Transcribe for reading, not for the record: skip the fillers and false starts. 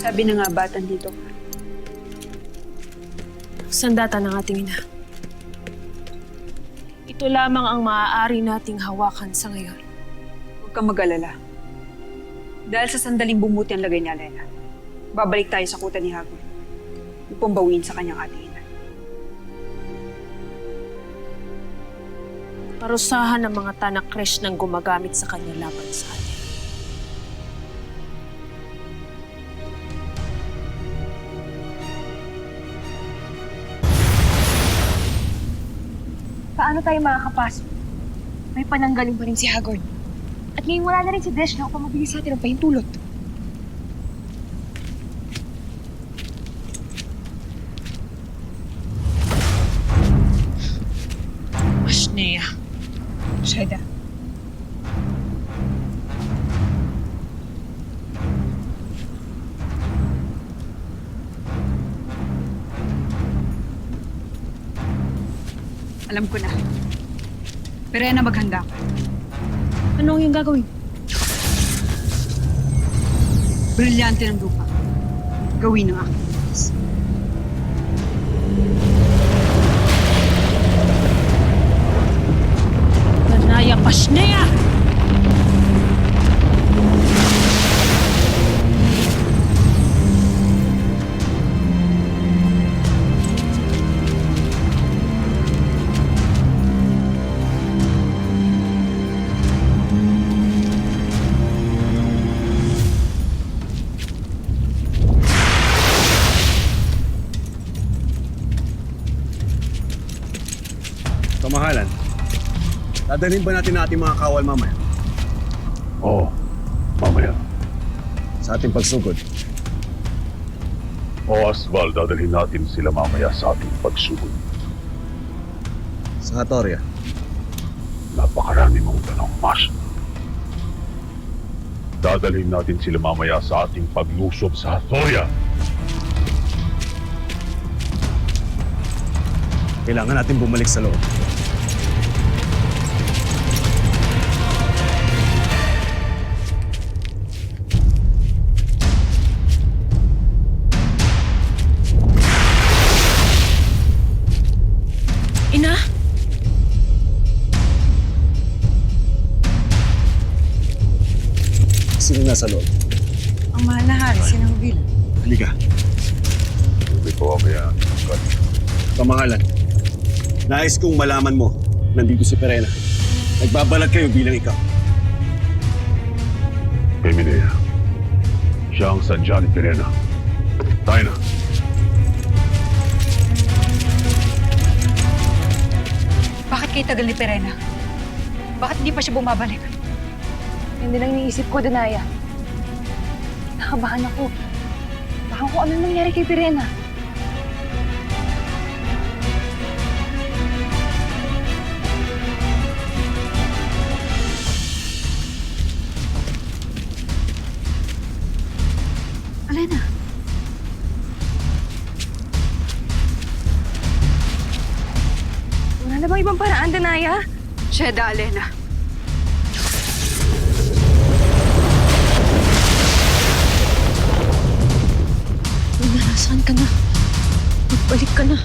Sabi na nga batan dito. Sandata ng ating ina. Ito lamang ang maaari nating hawakan sa ngayon. Huwag kang mag-alala. Dahil sa sandaling bumuti ang lagay ni Alena, babalik tayo sa kuta ni Hagor upang bawiin sa kanyang ating ina. Parusahan ng mga tanak Kresh nang gumagamit sa kanya laban sa atin. Paano tayo makakapasok? May pananggaling pa rin si Hagor. At ngayon wala na rin si Desh na upang mabigay sa atin ang pahintulot. Ashnea. Sheda. Alam ko na. Pero maghanda ka. Anong yung gagawin? Brilyante ng lupa. Gawin ng aking bukas. Nanaya Ashnea! Kamahalan, dadalhin ba natin ating mga kawal mamaya? Oo, mamaya. Sa ating pagsugod? O Asval, dadalhin natin sila mamaya sa ating pagsugod. Sa Hatoria? Napakarami mong tanong, Mas. Dadalhin natin sila mamaya sa ating paglusob sa Hathoria. Kailangan natin bumalik sa loob. Ina? Sino nasa loob? Ang mahal na hari, sinangbil. Halika. Hindi ko mamaya. Kamahalan, nais kong malaman mo, nandito si Perena. Nagbabalat kayo bilang ikaw. Eminea, siya ang sadya ni Perena. Tayo na. Bakit kayo tagal ni Perena? Bakit hindi pa siya bumabalik? Yan din ang iniisip ko, Danaya. Nakabahan ako. Baka kung ano nangyari kay Pirena. Alena. Wala na bang ibang paraan, Danaya? Sheda, Alena. Ina, nasaan ka na? Magbalik ka na.